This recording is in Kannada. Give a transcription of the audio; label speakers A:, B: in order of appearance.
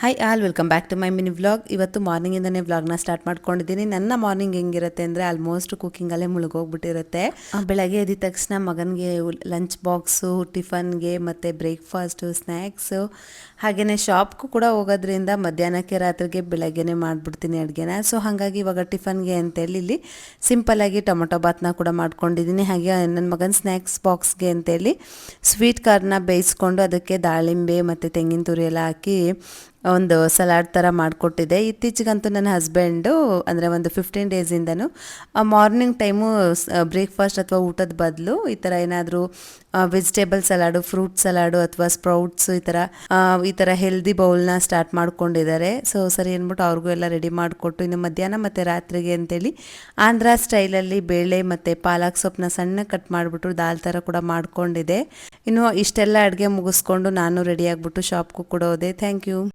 A: Hi all welcome back to my mini vlog. ಇವತ್ತು ಮಾರ್ನಿಂಗಿಂದನೇ ವ್ಲಾಗ್ನ ಸ್ಟಾರ್ಟ್ ಮಾಡ್ಕೊಂಡಿದ್ದೀನಿ. ನನ್ನ ಮಾರ್ನಿಂಗ್ ಹೆಂಗಿರುತ್ತೆ ಅಂದರೆ ಆಲ್ಮೋಸ್ಟ್ ಕುಕ್ಕಿಂಗಲ್ಲೇ ಮುಳುಗೋಗ್ಬಿಟ್ಟಿರುತ್ತೆ. ಬೆಳಗ್ಗೆ ಎದ್ದ ತಕ್ಷಣ ಮಗನಿಗೆ ಲಂಚ್ ಬಾಕ್ಸು, ಟಿಫನ್ಗೆ ಮತ್ತು ಬ್ರೇಕ್ಫಾಸ್ಟು, ಸ್ನ್ಯಾಕ್ಸು, ಹಾಗೆಯೇ ಶಾಪ್ಗೂ ಕೂಡ ಹೋಗೋದ್ರಿಂದ ಮಧ್ಯಾಹ್ನಕ್ಕೆ ರಾತ್ರಿಗೆ ಬೆಳಗ್ಗೆನೇ ಮಾಡಿಬಿಡ್ತೀನಿ ಅಡುಗೆನ. ಸೊ ಹಾಗಾಗಿ ಇವಾಗ ಟಿಫನ್ಗೆ ಅಂತೇಳಿ ಇಲ್ಲಿ ಸಿಂಪಲ್ಲಾಗಿ ಟೊಮೊಟೊ ಬಾತ್ನ ಕೂಡ ಮಾಡ್ಕೊಂಡಿದ್ದೀನಿ. ಹಾಗೆ ನನ್ನ ಮಗನ ಸ್ನ್ಯಾಕ್ಸ್ ಬಾಕ್ಸ್ಗೆ ಅಂತೇಳಿ ಸ್ವೀಟ್ ಕಾರ್ನ ಬೇಯಿಸ್ಕೊಂಡು ಅದಕ್ಕೆ ದಾಳಿಂಬೆ ಮತ್ತು ತೆಂಗಿನ ತುರಿ ಎಲ್ಲ ಹಾಕಿ ಒಂದು ಸಲಾಡ್ ಥರ ಮಾಡಿಕೊಟ್ಟಿದ್ದೆ. ಇತ್ತೀಚೆಗಂತೂ ನನ್ನ ಹಸ್ಬೆಂಡು ಅಂದರೆ ಒಂದು 15 ಡೇಸಿಂದನೂ ಮಾರ್ನಿಂಗ್ ಟೈಮು ಬ್ರೇಕ್ಫಾಸ್ಟ್ ಅಥವಾ ಊಟದ ಬದಲು ಈ ಥರ ಏನಾದರೂ ವೆಜಿಟೇಬಲ್ ಸಲಾಡು, ಫ್ರೂಟ್ ಸಲಾಡು ಅಥವಾ ಸ್ಪ್ರೌಟ್ಸು ಈ ಥರ ಹೆಲ್ದಿ ಬೌಲ್ನ ಸ್ಟಾರ್ಟ್ ಮಾಡ್ಕೊಂಡಿದ್ದಾರೆ. ಸೊ ಸರಿ ಅಂದ್ಬಿಟ್ಟು ಅವ್ರಿಗೂ ಎಲ್ಲ ರೆಡಿ ಮಾಡಿಕೊಟ್ಟು ಇನ್ನು ಮಧ್ಯಾಹ್ನ ಮತ್ತು ರಾತ್ರಿಗೆ ಅಂತೇಳಿ ಆಂಧ್ರ ಸ್ಟೈಲಲ್ಲಿ ಬೇಳೆ ಮತ್ತು ಪಾಲಕ್ ಸೊಪ್ಪನ್ನ ಸಣ್ಣ ಕಟ್ ಮಾಡಿಬಿಟ್ಟು ದಾಲ್ ಥರ ಕೂಡ ಮಾಡ್ಕೊಂಡಿದ್ದೆ. ಇನ್ನು ಇಷ್ಟೆಲ್ಲ ಅಡುಗೆ ಮುಗಿಸ್ಕೊಂಡು ನಾನು ರೆಡಿ ಆಗಿಬಿಟ್ಟು ಶಾಪ್ಗೂ ಕೂಡ ಹೋದೆ. Thank you.